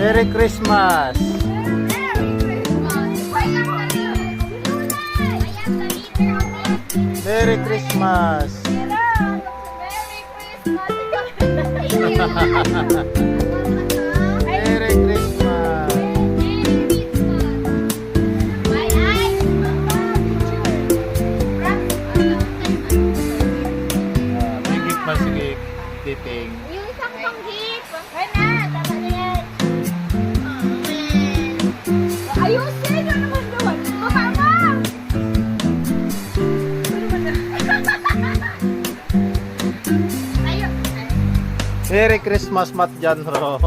Merry Christmas. Merry Christmas. Merry Christmas. May gift pa sige, titing. Yung isang pang gift. Kaya na, tama na yan. Ayusin na naman doon. Mama! Ayun. Merry Christmas, Matt Janro.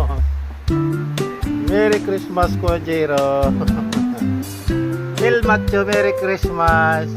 Merry Christmas, Kuya Jero. Phil Macho, Merry Christmas.